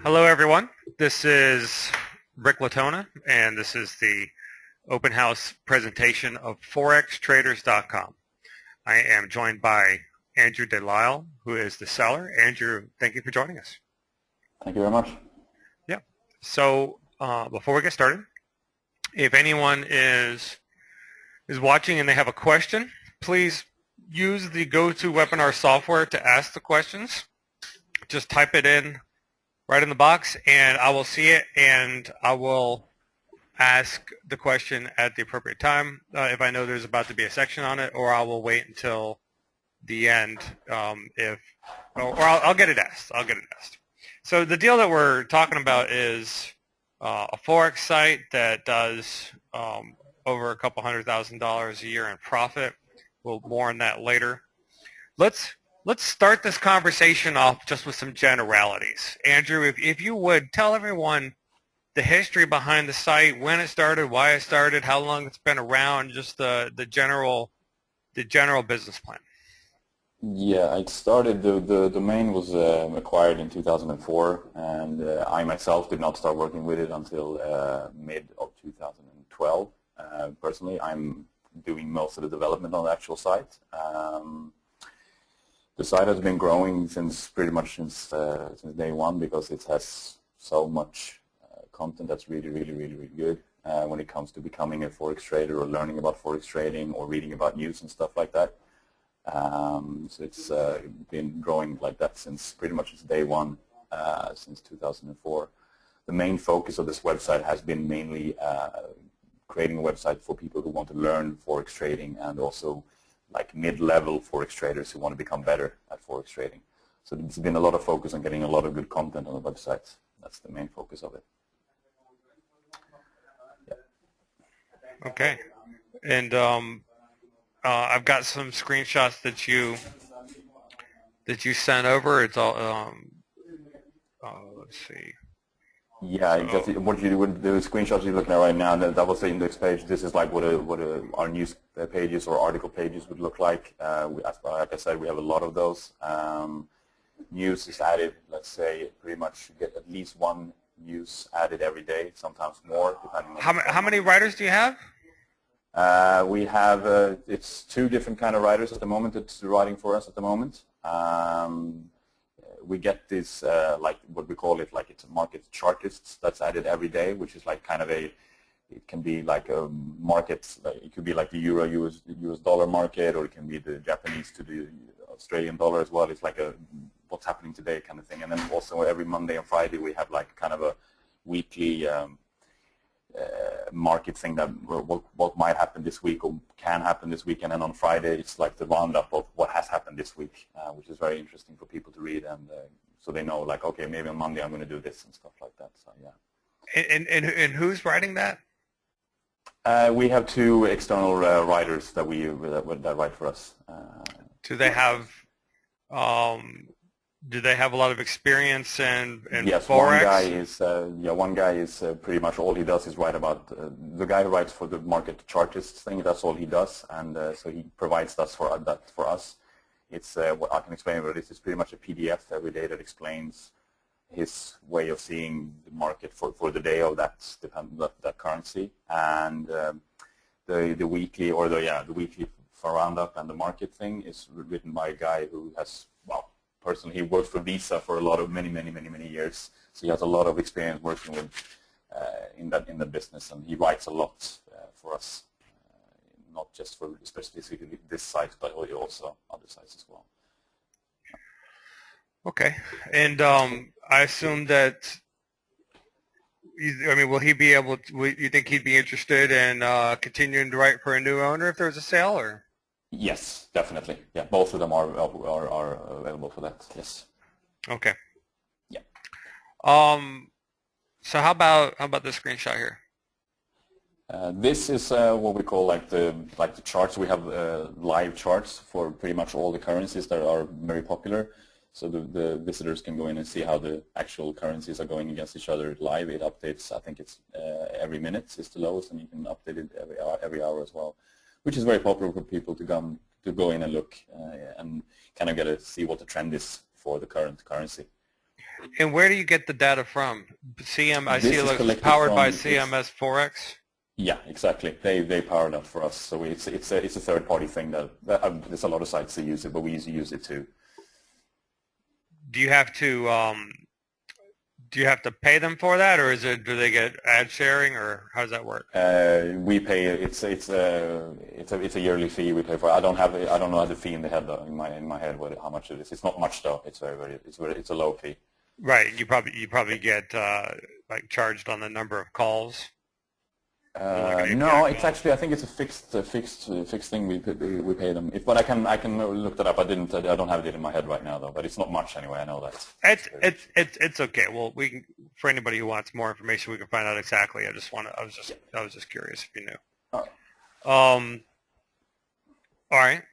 Hello, everyone. This is Rick Latona, and this is the open house presentation of forextraders.com. I am joined by Andrew Delisle, who is the seller. Andrew, thank you for joining us. Thank you very much. Yeah. So before we get started, if anyone is watching and they have a question, please use the GoToWebinar software to ask the questions. Just type it in right in the box, and I will see it, and I will ask the question at the appropriate time if I know there's about to be a section on it, or I will wait until the end or I'll get it asked. I'll get it asked. So the deal that we're talking about is a Forex site that does over a couple $100,000 a year in profit. We'll more on that later. Let's start this conversation off just with some generalities. Andrew, if you would, tell everyone the history behind the site, when it started, why it started, how long it's been around, just the general business plan. Yeah, it started, the domain was acquired in 2004, and I myself did not start working with it until mid of 2012. Personally, I'm doing most of the development on the actual site. The site has been growing pretty much since day one, because it has so much content that's really good when it comes to becoming a Forex trader or learning about Forex trading or reading about news and stuff like that. So it's been growing like that since pretty much since day one, since 2004. The main focus of this website has been mainly creating a website for people who want to learn Forex trading, and also like mid-level Forex traders who want to become better at Forex trading. So there's been a lot of focus on getting a lot of good content on the website. That's the main focus of it. Yeah. Okay. And I've got some screenshots that you sent over. It's all let's see. Yeah, so, what you do with the screenshots you're looking at right now, that was the index page. This is like what our news pages or article pages would look like. Like I said, we have a lot of those. News is added, let's say, pretty much you get at least one news added every day, sometimes more, depending on how many writers do you have? We have, it's two different kind of writers at the moment that's writing for us at the moment. We get this, like what we call it, like it's a market chartists that's added every day, which is like kind of it can be like a market, it could be like the Euro US dollar market, or it can be the Japanese to the Australian dollar as well. It's like a what's happening today kind of thing. And then also every Monday and Friday we have like kind of a weekly market thing that what might happen this week or can happen this week, and then on Friday it's like the roundup of what has happened this week, which is very interesting for people to read, and so they know like, okay, maybe on Monday I'm going to do this and stuff like that. So yeah. And who's writing that? We have two external writers that write for us. Do they have a lot of experience in yes, Forex? One guy is pretty much all he does is write about the guy who writes for the market chartists thing. That's all he does, and so he provides that for us. It's what I can explain about this is pretty much a PDF every day that explains his way of seeing the market for the day of that currency, and the weekly the weekly roundup and the market thing is written by a guy who has, well, personally, he worked for Visa for many years, so he has a lot of experience working with in the business, and he writes a lot for us, not just for specifically this site, but also other sites as well. Okay, and I assume that. I mean, will he be able to? You think he'd be interested in continuing to write for a new owner if there's a sale, or? Yes, definitely. Yeah, both of them are available for that. Yes. Okay. Yeah. So how about this screenshot here? This is what we call like the charts. We have live charts for pretty much all the currencies that are very popular. So the visitors can go in and see how the actual currencies are going against each other live. It updates. I think it's every minute is the lowest, and you can update it every hour as well, which is very popular for people to go in and look and kind of see what the trend is for the current currency. And where do you get the data from? I see This it is looks collected powered by from it's CMS Forex. yeah, exactly. They power that for us. So it's a third party thing there's a lot of sites that use it, but we use it too. Do you have to pay them for that, or do they get ad sharing, or how does that work? We pay it's a yearly fee we pay for. I don't know the fee in the head though, in my head how much it is. It's not much though. It's a low fee. Right. You probably get like charged on the number of calls, or like an No, API it's call. actually I think it's a fixed thing we pay them. But I can look that up. I don't have it in my head right now though. But it's not much anyway. I know that. It's okay. Well, we can, for anybody who wants more information, we can find out exactly. I was just curious if you knew. Uh, All right.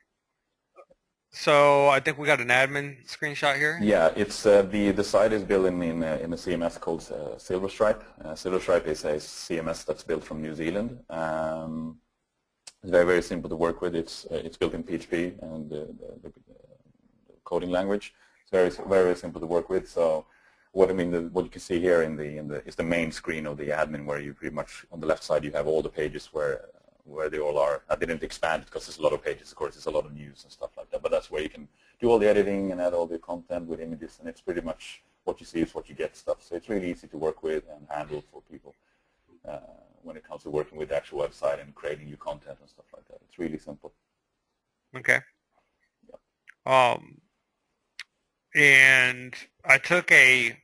So I think we got an admin screenshot here. Yeah, it's the site is built in a CMS called Silverstripe. Silverstripe is a CMS that's built from New Zealand. It's very simple to work with. It's built in PHP and the coding language. It's very simple to work with. So what you can see here is the main screen of the admin, where you pretty much on the left side you have all the pages where they all are. I didn't expand it because there's a lot of pages, of course, there's a lot of news and stuff like that, but that's where you can do all the editing and add all the content with images, and it's pretty much what you see is what you get stuff. So it's really easy to work with and handle for people when it comes to working with the actual website and creating new content and stuff like that. It's really simple. Okay. And I took we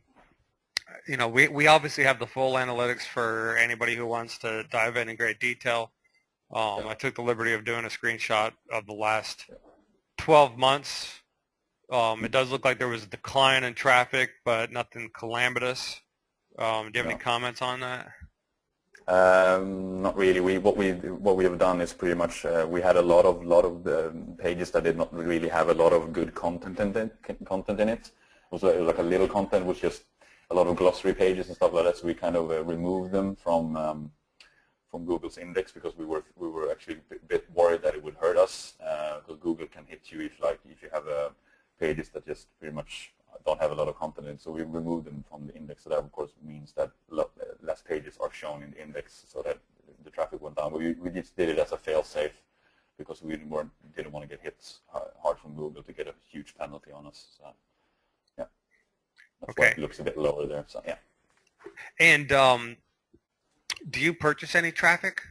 obviously have the full analytics for anybody who wants to dive in great detail. I took the liberty of doing a screenshot of the last 12 months. It does look like there was a decline in traffic, but nothing calamitous. Do you have any comments on that? Not really. What we have done is pretty much we had a lot of pages that did not really have a lot of good content in it. It was like a little content, which just a lot of glossary pages and stuff like that. So we kind of removed them from Google's index because we were actually a bit worried that it would hurt us because Google can hit you if you have pages that just pretty much don't have a lot of content in. So we removed them from the index. So that of course means that less pages are shown in the index, so that the traffic went down. But we just did it as a fail-safe because we didn't want to get hit hard from Google to get a huge penalty on us. So yeah, that's why it looks a bit lower there. So yeah. And do you purchase any traffic?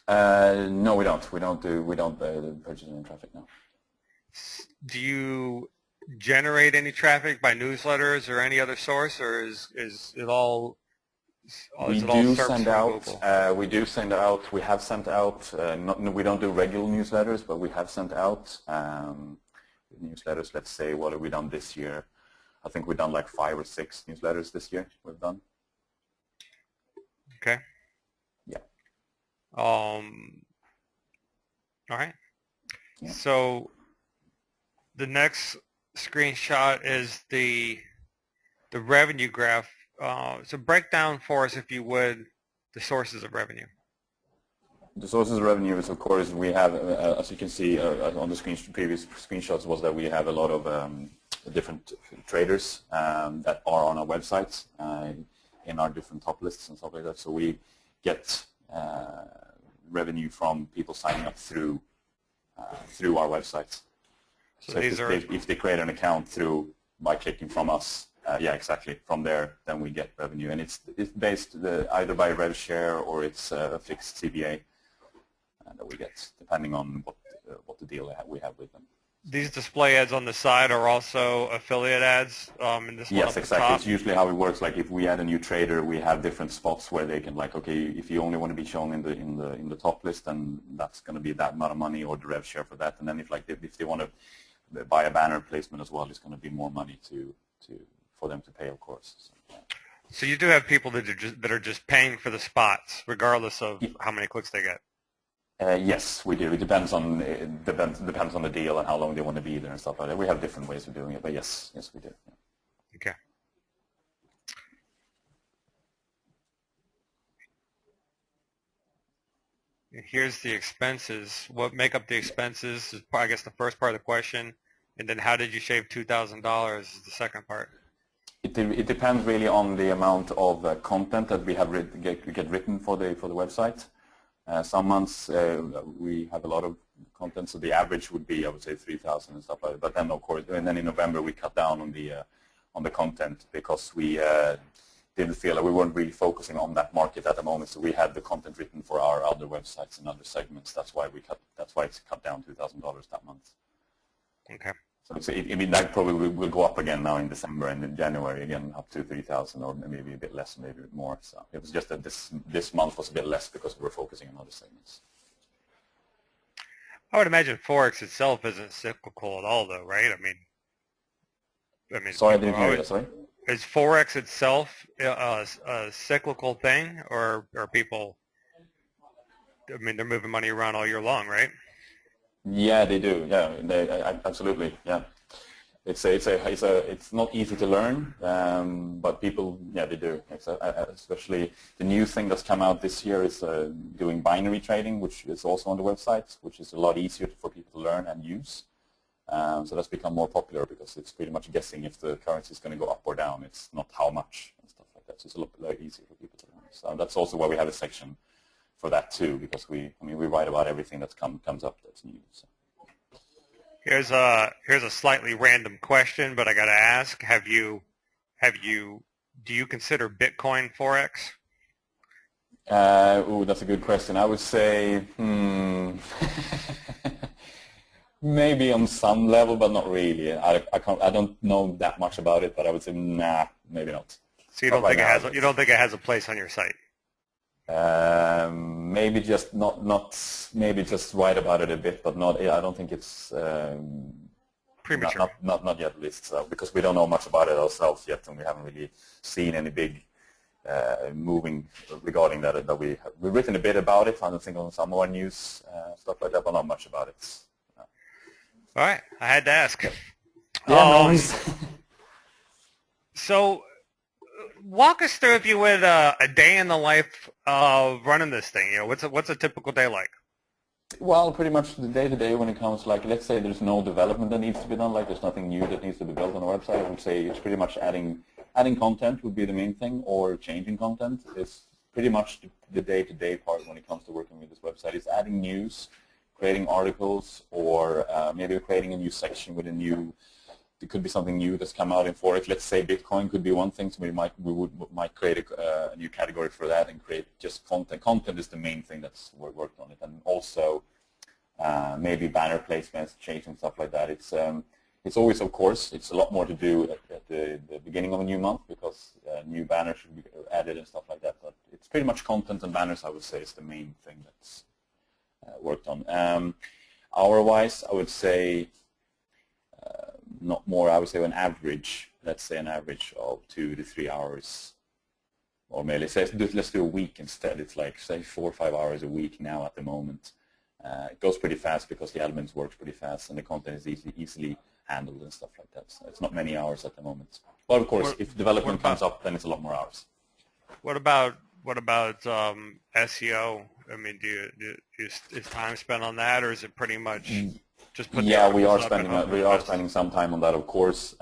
No, we don't. We don't purchase any traffic now. Do you generate any traffic by newsletters or any other source, or is it all? We do send out. We do send out. We have sent out. We don't do regular newsletters, but we have sent out newsletters. Let's say, what have we done this year? I think we've done like 5 or 6 newsletters this year. We've done. Okay. Yeah. All right. Yeah. So the next screenshot is the revenue graph. So break down for us, if you would, the sources of revenue. The sources of revenue is, of course, we have, as you can see on the previous screenshots, was that we have a lot of different traders that are on our websites in our different top lists and stuff like that. So we get revenue from people signing up through our websites. So if they create an account by clicking from us, yeah, exactly, from there, then we get revenue, and it's based either by rev share or it's a fixed CPA that we get, depending on what the deal we have with them. These display ads on the side are also affiliate ads in this one. Yes, exactly. It's usually how it works. Like if we add a new trader, we have different spots where they can, like, okay, if you only want to be shown in the top list, then that's going to be that amount of money, or the rev share for that. And then if they want to buy a banner placement as well, it's going to be more money for them to pay, of course. So you do have people that are just paying for the spots, regardless of how many clicks they get. Yes, we do. It depends on the deal and how long they want to be there and stuff like that. We have different ways of doing it, but yes, we do. Yeah. Okay. Here's the expenses. What make up the expenses is, I guess, the first part of the question, and then how did you shave $2,000 is the second part. It depends really on the amount of content that we have get written for the website. Some months we have a lot of content, so the average would be, I would say, 3,000 and stuff like that. But then, of course, and then in November we cut down on the content because we didn't feel that we weren't really focusing on that market at the moment. So we had the content written for our other websites and other segments. That's why it's cut down $2,000 that month. Okay. So I mean, that probably will go up again now in December and in January again up to 3,000 or maybe a bit less, maybe a bit more. So it was just that this month was a bit less because we were focusing on other segments. I would imagine Forex itself isn't cyclical at all, though, right? I mean. Sorry, I didn't hear you. Sorry. Is Forex itself a cyclical thing, or are people? I mean, they're moving money around all year long, right? Yeah, they do. Yeah, absolutely. Yeah, it's not easy to learn, but people, yeah, they do. Especially the new thing that's come out this year is doing binary trading, which is also on the website, which is a lot easier for people to learn and use. So that's become more popular because it's pretty much guessing if the currency is going to go up or down. It's not how much and stuff like that. So it's a lot easier for people to learn. So that's also why we have a section for that too, because we write about everything that comes up that's new. So. Here's a slightly random question, but I got to ask: do you consider Bitcoin Forex? That's a good question. I would say maybe on some level, but not really. I don't know that much about it, but I would say nah, maybe not. So you don't think it has a place on your site? Maybe just maybe just write about it a bit, but not. I don't think it's premature. Not yet, at least, because we don't know much about it ourselves yet, and we haven't really seen any big moving regarding that. We've written a bit about it. I think on some of our news stuff like that, but not much about it. All right, I had to ask. Yeah, So, walk us through, if you would, a day in the life of running this thing. You know, what's a typical day like? Well, pretty much the day-to-day when it comes, like, let's say there's no development that needs to be done, like there's nothing new that needs to be built on the website. I would say it's pretty much adding content would be the main thing, or changing content. It's pretty much the day-to-day part when it comes to working with this website. It's adding news, creating articles, or maybe creating a new section with it could be something new that's come out in Forex. Let's say Bitcoin could be one thing, so we might create a new category for that and create just content. Content is the main thing that's worked on it, and also maybe banner placements, changing stuff like that. It's always, of course, it's a lot more to do at the beginning of a new month because new banners should be added and stuff like that. But it's pretty much content and banners, I would say, is the main thing that's worked on. Hour-wise, I would say not more. I would say an average. Let's say an average of 2 to 3 hours, or maybe let's do a week instead. It's like, say, 4 or 5 hours a week now at the moment. It goes pretty fast because the admins works pretty fast and the content is easily handled and stuff like that. So it's not many hours at the moment. But of course, if development comes up, then it's a lot more hours. What about SEO? I mean, is time spent on that, or is it pretty much just put? Yeah, we are spending some time on that, of course,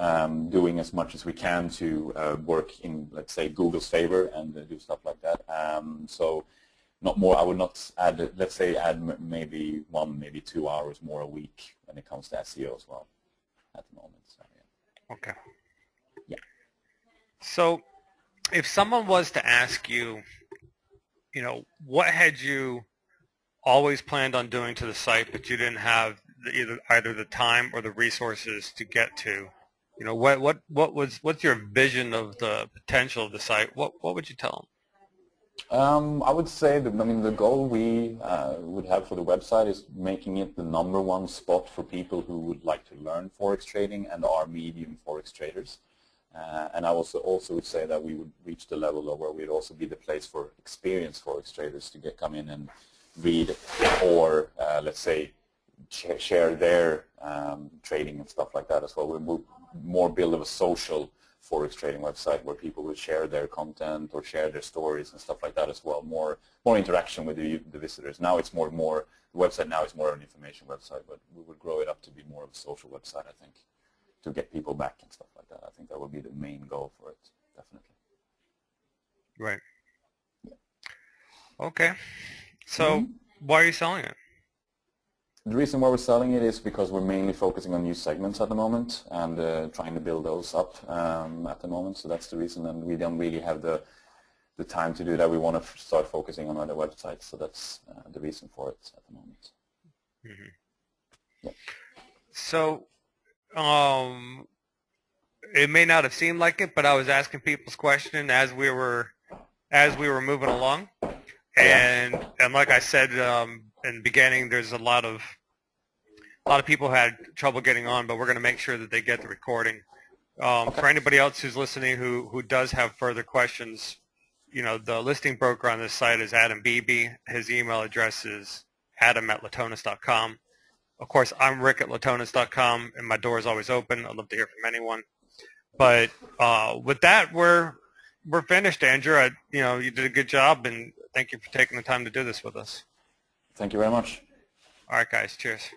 doing as much as we can to work in, let's say, Google's favor and do stuff like that. So, not more. I would not add. Let's say add maybe 1, maybe 2 hours more a week when it comes to SEO as well. At the moment. So, yeah. Okay. Yeah. So, if someone was to ask you, you know, what had you always planned on doing to the site, but you didn't have either the time or the resources to get to, you know, what's your vision of the potential of the site? What would you tell them? I would say that, the goal we would have for the website is making it the #1 spot for people who would like to learn Forex trading and are medium Forex traders. And I also would say that we would reach the level of where we'd also be the place for experienced Forex traders to come in and read or, let's say, share their trading and stuff like that as well. We're more build of a social Forex trading website where people will share their content or share their stories and stuff like that as well. More interaction with the visitors. Now it's more the website now is more of an information website, but we would grow it up to be more of a social website, I think, to get people back and stuff like that. I think that would be the main goal for it, definitely. Right. Okay. So why are you selling it? The reason why we're selling it is because we're mainly focusing on new segments at the moment and trying to build those up at the moment. So that's the reason, and we don't really have the time to do that. We want to start focusing on other websites, so that's the reason for it at the moment. Mm-hmm. Yeah. So it may not have seemed like it, but I was asking people's question as we were moving along, and like I said in the beginning, there's a lot of people had trouble getting on, but we're going to make sure that they get the recording. For anybody else who's listening who does have further questions, you know, the listing broker on this site is Adam Beebe. His email address is adam@latonas.com. Of course, I'm Rick at latonas.com, and my door is always open. I'd love to hear from anyone. But with that, we're finished, Andrew. You did a good job, and thank you for taking the time to do this with us. Thank you very much. All right, guys. Cheers.